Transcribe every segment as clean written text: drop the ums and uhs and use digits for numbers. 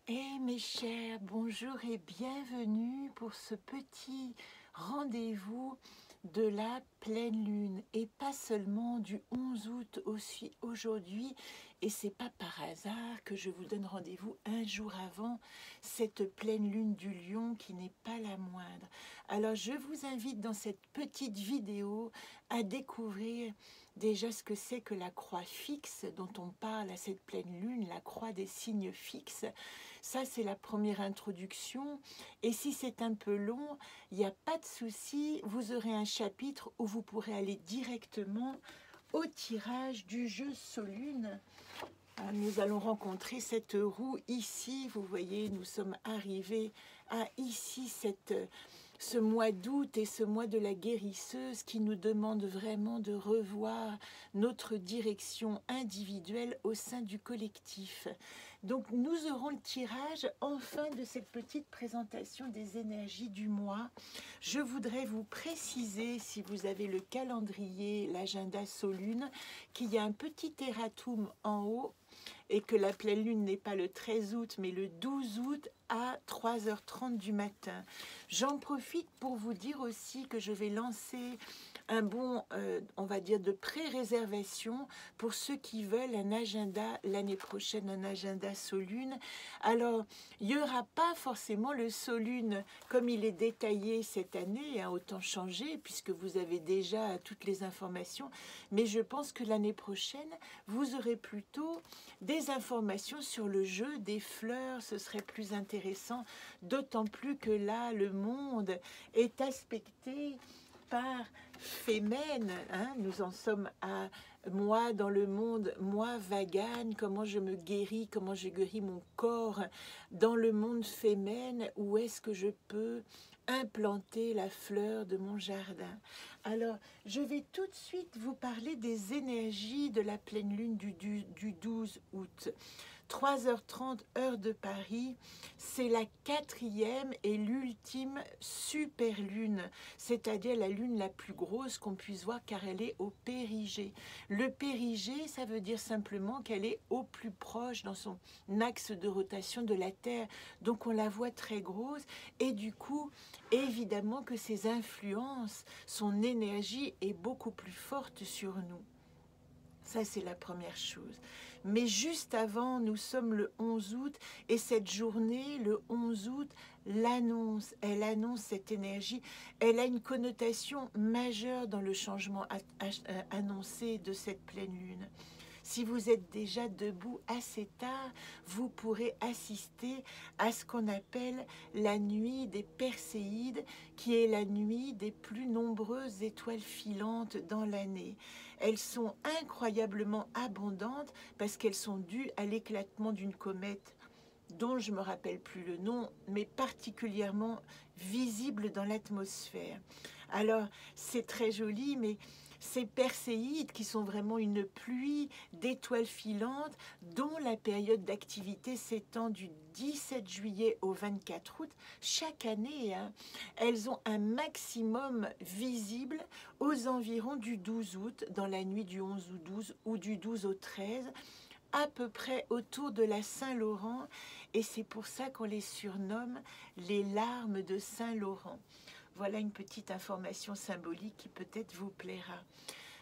Eh mes chers, bonjour et bienvenue pour ce petit rendez-vous de la pleine lune et pas seulement du 11 août aussi aujourd'hui, et c'est pas par hasard que je vous donne rendez-vous un jour avant cette pleine lune du lion qui n'est pas la moindre. Alors je vous invite dans cette petite vidéo à découvrir déjà ce que c'est que la croix fixe dont on parle à cette pleine lune, la croix des signes fixes. Ça, c'est la première introduction. Et si c'est un peu long, il n'y a pas de souci. Vous aurez un chapitre où vous pourrez aller directement au tirage du jeu Solune. Nous allons rencontrer cette roue ici. Vous voyez, nous sommes arrivés à ici, ce mois d'août et ce mois de la guérisseuse qui nous demande vraiment de revoir notre direction individuelle au sein du collectif. Donc nous aurons le tirage enfin de cette petite présentation des énergies du mois. Je voudrais vous préciser, si vous avez le calendrier, l'agenda Solune, qu'il y a un petit erratum en haut et que la pleine lune n'est pas le 13 août mais le 12 août à 3h30 du matin. J'en profite pour vous dire aussi que je vais lancer un bon, on va dire, de pré-réservation pour ceux qui veulent un agenda l'année prochaine, un agenda Solune. Alors, il n'y aura pas forcément le Solune comme il est détaillé cette année, hein, autant changer, puisque vous avez déjà toutes les informations, mais je pense que l'année prochaine, vous aurez plutôt des informations sur le jeu des fleurs, ce serait plus intéressant, d'autant plus que là, le monde est aspecté par Fémène, hein, nous en sommes à moi dans le monde, moi Vagane, comment je me guéris, comment je guéris mon corps dans le monde Fémène, où est-ce que je peux implanter la fleur de mon jardin. Alors, je vais tout de suite vous parler des énergies de la pleine lune du 12 août. 3h30 heure de Paris, c'est la 4e et l'ultime super lune, c'est-à-dire la lune la plus grosse qu'on puisse voir car elle est au périgée. Le périgée, ça veut dire simplement qu'elle est au plus proche dans son axe de rotation de la Terre, donc on la voit très grosse et du coup, évidemment que ses influences, son énergie est beaucoup plus forte sur nous. Ça, c'est la première chose. Mais juste avant, nous sommes le 11 août et cette journée, le 11 août, l'annonce. Elle annonce cette énergie. Elle a une connotation majeure dans le changement annoncé de cette pleine lune. Si vous êtes déjà debout assez tard, vous pourrez assister à ce qu'on appelle la nuit des Perséides, qui est la nuit des plus nombreuses étoiles filantes dans l'année. Elles sont incroyablement abondantes parce qu'elles sont dues à l'éclatement d'une comète dont je ne me rappelle plus le nom, mais particulièrement visible dans l'atmosphère. Alors, c'est très joli, mais ces Perséides, qui sont vraiment une pluie d'étoiles filantes, dont la période d'activité s'étend du 17 juillet au 24 août, chaque année, hein, elles ont un maximum visible aux environs du 12 août, dans la nuit du 11 au 12 ou du 12 au 13, à peu près autour de la Saint-Laurent, et c'est pour ça qu'on les surnomme les larmes de Saint-Laurent. Voilà une petite information symbolique qui peut-être vous plaira.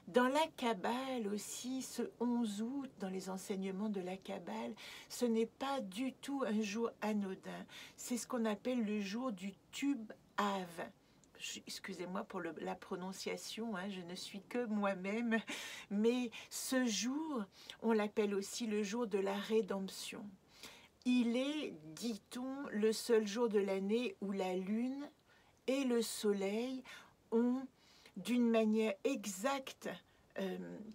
Dans la Kabbale aussi, ce 11 août, dans les enseignements de la Kabbale, ce n'est pas du tout un jour anodin. C'est ce qu'on appelle le jour du Tub Av. Excusez-moi pour la prononciation, hein, je ne suis que moi-même, mais ce jour, on l'appelle aussi le jour de la rédemption. Il est, dit-on, le seul jour de l'année où la lune et le soleil ont, d'une manière exacte,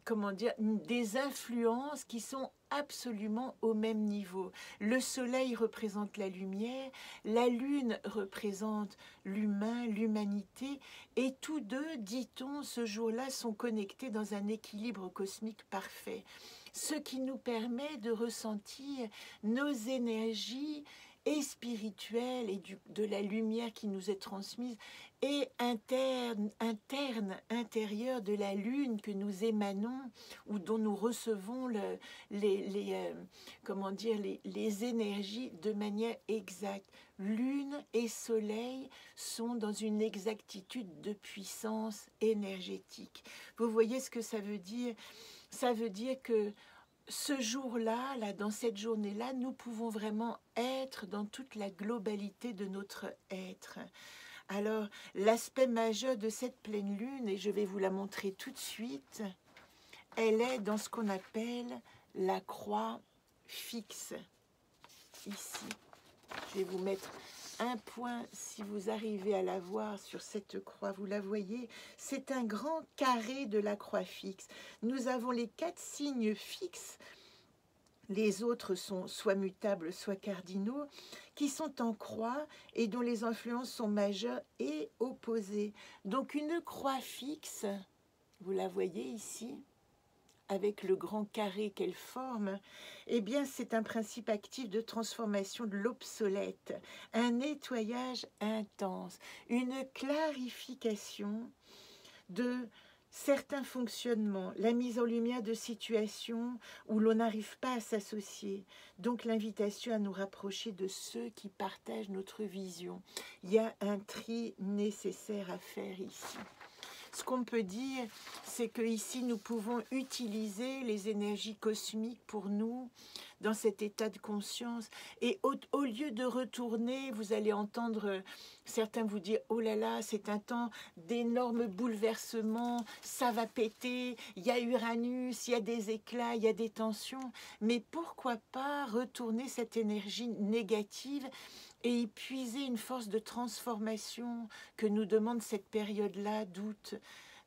comment dire, des influences qui sont absolument au même niveau. Le soleil représente la lumière, la lune représente l'humain, l'humanité, et tous deux, dit-on, ce jour-là, sont connectés dans un équilibre cosmique parfait, ce qui nous permet de ressentir nos énergies et spirituelle et de la lumière qui nous est transmise et interne, intérieure de la lune que nous émanons ou dont nous recevons comment dire, les énergies de manière exacte. Lune et soleil sont dans une exactitude de puissance énergétique. Vous voyez ce que ça veut dire? Ça veut dire que ce jour-là, dans cette journée-là, nous pouvons vraiment être dans toute la globalité de notre être. Alors, l'aspect majeur de cette pleine lune, et je vais vous la montrer tout de suite, elle est dans ce qu'on appelle la croix fixe, ici. Je vais vous mettre un point, si vous arrivez à la voir sur cette croix, vous la voyez, c'est un grand carré de la croix fixe. Nous avons les 4 signes fixes, les autres sont soit mutables, soit cardinaux, qui sont en croix et dont les influences sont majeures et opposées. Donc une croix fixe, vous la voyez ici, avec le grand carré qu'elle forme, eh bien c'est un principe actif de transformation de l'obsolète, un nettoyage intense, une clarification de certains fonctionnements, la mise en lumière de situations où l'on n'arrive pas à s'associer. Donc l'invitation à nous rapprocher de ceux qui partagent notre vision. Il y a un tri nécessaire à faire ici. Ce qu'on peut dire, c'est qu'ici, nous pouvons utiliser les énergies cosmiques pour nous, dans cet état de conscience. Et au lieu de retourner, vous allez entendre certains vous dire « Oh là là, c'est un temps d'énormes bouleversements, ça va péter, il y a Uranus, il y a des éclats, il y a des tensions. » Mais pourquoi pas retourner cette énergie négative et y puiser une force de transformation que nous demande cette période-là d'août.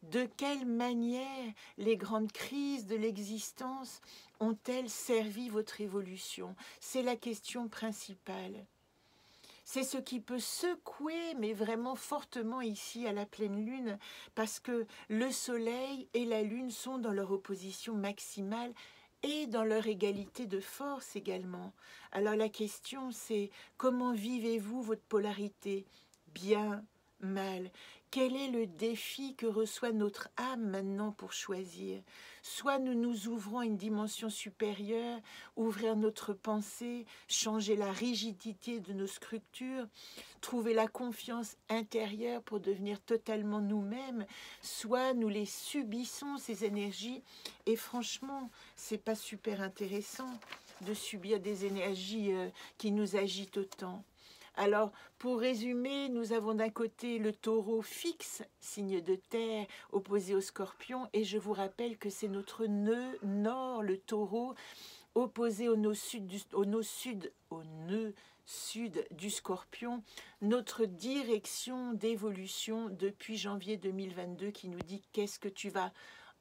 De quelle manière les grandes crises de l'existence ont-elles servi votre évolution? C'est la question principale. C'est ce qui peut secouer, mais vraiment fortement ici à la pleine lune, parce que le soleil et la lune sont dans leur opposition maximale et dans leur égalité de force également. Alors la question c'est, comment vivez-vous votre polarité? Bien, mal. Quel est le défi que reçoit notre âme maintenant pour choisir? Soit nous nous ouvrons à une dimension supérieure, ouvrir notre pensée, changer la rigidité de nos structures, trouver la confiance intérieure pour devenir totalement nous-mêmes, soit nous les subissons, ces énergies, et franchement, c'est pas super intéressant de subir des énergies qui nous agitent autant. Alors, pour résumer, nous avons d'un côté le taureau fixe, signe de terre, opposé au scorpion, et je vous rappelle que c'est notre nœud nord, le taureau, opposé au nœud sud du scorpion, notre direction d'évolution depuis janvier 2022 qui nous dit qu'est-ce que tu vas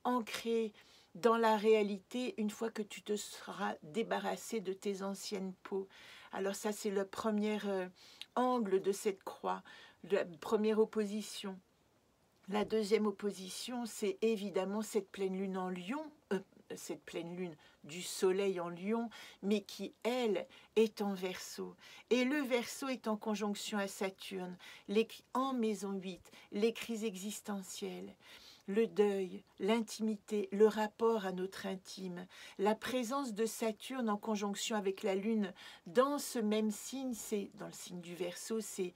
ancrer dans la réalité une fois que tu te seras débarrassé de tes anciennes peaux. Alors ça, c'est le premier angle de cette croix, la première opposition. La deuxième opposition, c'est évidemment cette pleine lune en Lion, cette pleine lune du soleil en Lion, mais qui, elle, est en Verseau. Et le Verseau est en conjonction à Saturne, en maison 8, les crises existentielles, le deuil, l'intimité, le rapport à notre intime, la présence de Saturne en conjonction avec la Lune dans ce même signe, c'est dans le signe du Verseau, c'est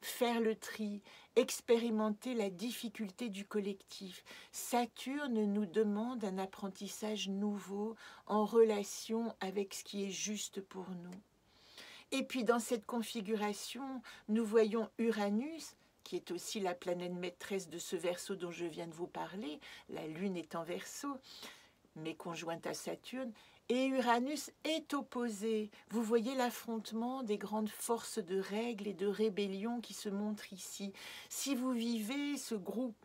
faire le tri, expérimenter la difficulté du collectif. Saturne nous demande un apprentissage nouveau en relation avec ce qui est juste pour nous. Et puis dans cette configuration, nous voyons Uranus, qui est aussi la planète maîtresse de ce Verseau dont je viens de vous parler. La Lune est en Verseau, mais conjointe à Saturne. Et Uranus est opposé. Vous voyez l'affrontement des grandes forces de règles et de rébellion qui se montrent ici. Si vous vivez ce groupe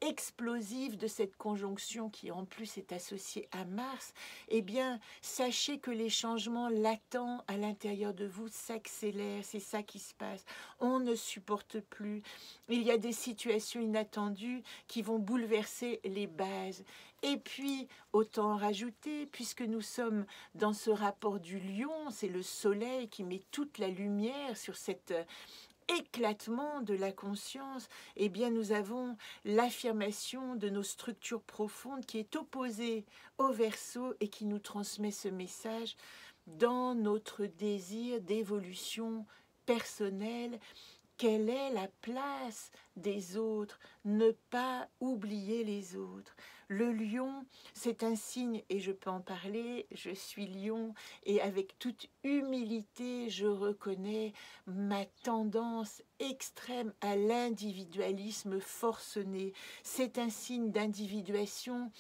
explosif de cette conjonction qui en plus est associée à Mars, eh bien, sachez que les changements latents à l'intérieur de vous s'accélèrent, c'est ça qui se passe. On ne supporte plus. Il y a des situations inattendues qui vont bouleverser les bases. Et puis, autant en rajouter, puisque nous sommes dans ce rapport du lion, c'est le soleil qui met toute la lumière sur cet éclatement de la conscience, eh bien nous avons l'affirmation de nos structures profondes qui est opposée au Verseau et qui nous transmet ce message dans notre désir d'évolution personnelle. Quelle est la place des autres? Ne pas oublier les autres. Le lion, c'est un signe, et je peux en parler, je suis lion, et avec toute humilité, je reconnais ma tendance extrême à l'individualisme forcené. C'est un signe d'individuation,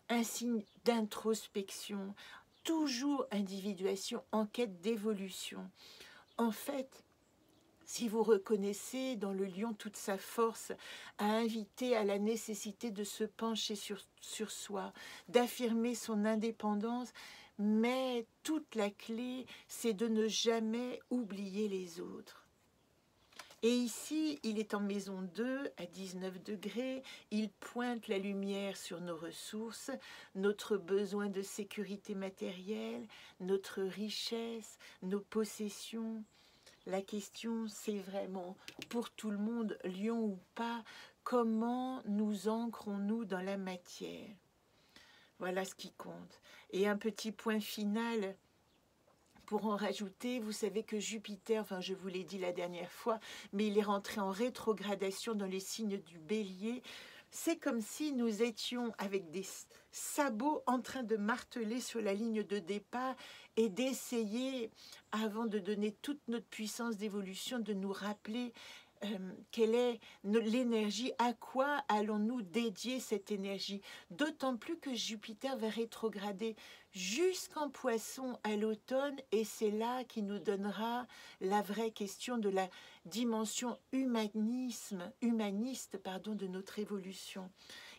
un signe d'introspection, toujours individuation en quête d'évolution. En fait, si vous reconnaissez dans le lion toute sa force à inviter à la nécessité de se pencher sur soi, d'affirmer son indépendance, mais toute la clé, c'est de ne jamais oublier les autres. Et ici, il est en maison 2, à 19 degrés, il pointe la lumière sur nos ressources, notre besoin de sécurité matérielle, notre richesse, nos possessions. La question, c'est vraiment, pour tout le monde, lion ou pas, comment nous ancrons-nous dans la matière? Voilà ce qui compte. Et un petit point final, pour en rajouter, vous savez que Jupiter, enfin je vous l'ai dit la dernière fois, mais il est rentré en rétrogradation dans les signes du Bélier. C'est comme si nous étions avec des sabots en train de marteler sur la ligne de départ et d'essayer, avant de donner toute notre puissance d'évolution, de nous rappeler quelle est l'énergie, à quoi allons-nous dédier cette énergie. D'autant plus que Jupiter va rétrograder jusqu'en Poisson à l'automne, et c'est là qui nous donnera la vraie question de la dimension humaniste de notre évolution.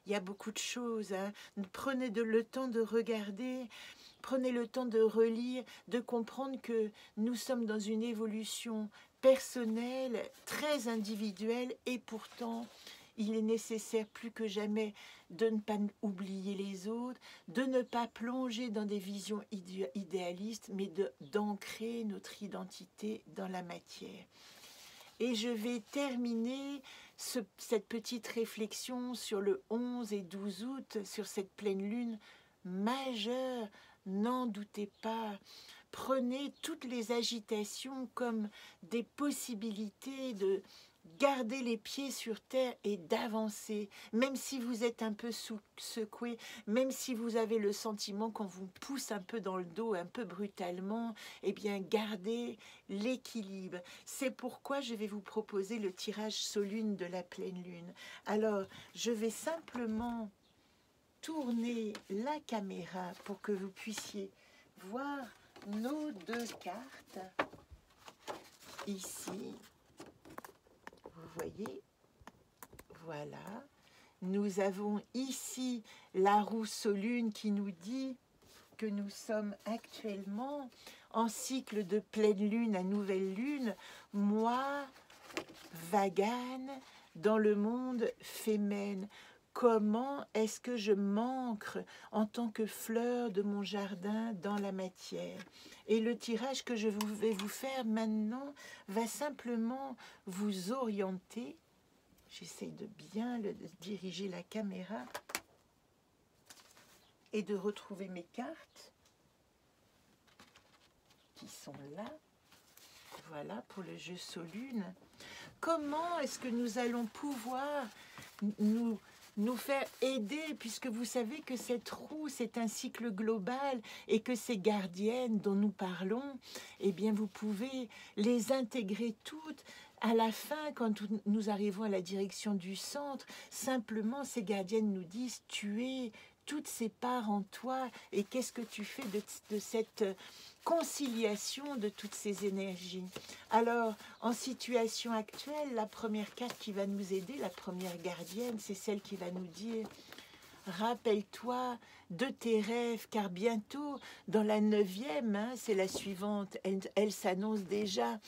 Il y a beaucoup de choses, hein. Prenez le temps de regarder, prenez le temps de relire, de comprendre que nous sommes dans une évolution personnelle, très individuelle, et pourtant il est nécessaire plus que jamais de ne pas oublier les autres, de ne pas plonger dans des visions idéalistes, mais d'ancrer notre identité dans la matière. Et je vais terminer cette petite réflexion sur le 11 et 12 août, sur cette pleine lune majeure. N'en doutez pas, prenez toutes les agitations comme des possibilités de garder les pieds sur terre et d'avancer, même si vous êtes un peu secoué, même si vous avez le sentiment qu'on vous pousse un peu dans le dos, un peu brutalement, eh bien gardez l'équilibre. C'est pourquoi je vais vous proposer le tirage Solune de la pleine lune. Alors, je vais simplement tourner la caméra pour que vous puissiez voir nos deux cartes ici. Vous voyez, voilà. Nous avons ici la roue Solune qui nous dit que nous sommes actuellement en cycle de pleine lune à nouvelle lune, moi, Vagane, dans le monde féminin. Comment est-ce que je m'ancre en tant que fleur de mon jardin dans la matière? Et le tirage que je vais vous faire maintenant va simplement vous orienter. J'essaie de bien diriger la caméra et de retrouver mes cartes qui sont là. Voilà pour le jeu Solune. Comment est-ce que nous allons pouvoir nous faire aider, puisque vous savez que cette roue, c'est un cycle global et que ces gardiennes dont nous parlons, eh bien, vous pouvez les intégrer toutes. À la fin, quand nous arrivons à la direction du centre, simplement, ces gardiennes nous disent « tu es toutes ces parts en toi » et qu'est-ce que tu fais de cette conciliation de toutes ces énergies. Alors, en situation actuelle, la première carte qui va nous aider, la première gardienne, c'est celle qui va nous dire « rappelle-toi de tes rêves », car bientôt, dans la 9e, c'est la suivante, elle s'annonce déjà,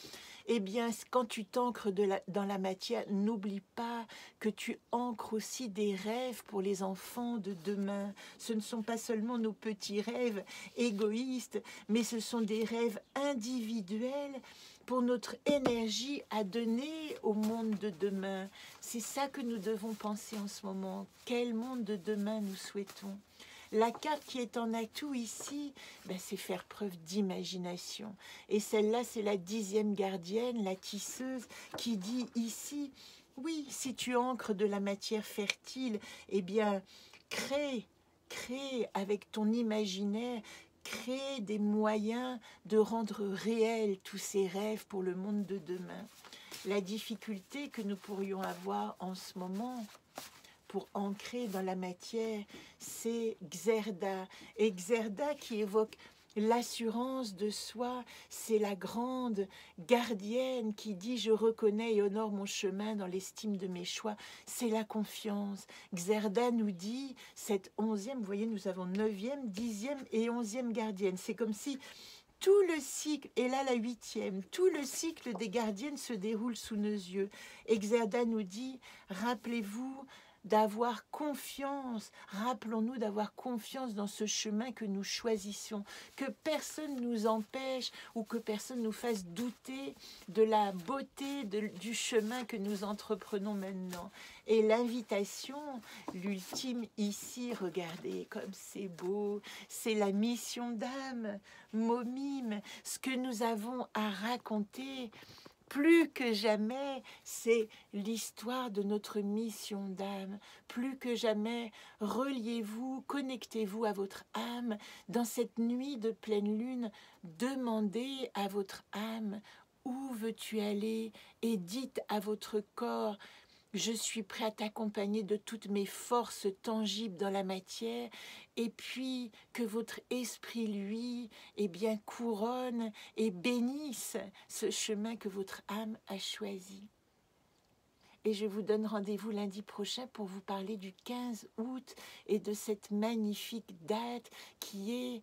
eh bien, quand tu t'ancres dans la matière, n'oublie pas que tu ancres aussi des rêves pour les enfants de demain. Ce ne sont pas seulement nos petits rêves égoïstes, mais ce sont des rêves individuels pour notre énergie à donner au monde de demain. C'est ça que nous devons penser en ce moment. Quel monde de demain nous souhaitons? La carte qui est en atout ici, ben c'est faire preuve d'imagination. Et celle-là, c'est la 10e gardienne, la tisseuse, qui dit ici, oui, si tu ancres de la matière fertile, eh bien, crée avec ton imaginaire, crée des moyens de rendre réels tous ces rêves pour le monde de demain. La difficulté que nous pourrions avoir en ce moment, pour ancrer dans la matière, c'est Xerda. Et Xerda qui évoque l'assurance de soi, c'est la grande gardienne qui dit « je reconnais et honore mon chemin dans l'estime de mes choix ». C'est la confiance. Xerda nous dit, cette 11e, vous voyez, nous avons 9e, 10e et 11e gardienne. C'est comme si tout le cycle, et là la 8e, tout le cycle des gardiennes se déroule sous nos yeux. Et Xerda nous dit, rappelez-vous d'avoir confiance, rappelons-nous d'avoir confiance dans ce chemin que nous choisissons, que personne nous empêche ou que personne nous fasse douter de la beauté du chemin que nous entreprenons maintenant. Et l'invitation, l'ultime ici, regardez comme c'est beau, c'est la mission d'âme, Momime, ce que nous avons à raconter. Plus que jamais, c'est l'histoire de notre mission d'âme. Plus que jamais, reliez-vous, connectez-vous à votre âme. Dans cette nuit de pleine lune, demandez à votre âme où veux-tu aller et dites à votre corps je suis prêt à t'accompagner de toutes mes forces tangibles dans la matière, et puis que votre esprit, lui, eh bien, couronne et bénisse ce chemin que votre âme a choisi. Et je vous donne rendez-vous lundi prochain pour vous parler du 15 août et de cette magnifique date qui est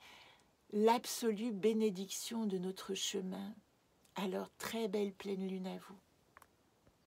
l'absolue bénédiction de notre chemin. Alors, très belle pleine lune à vous.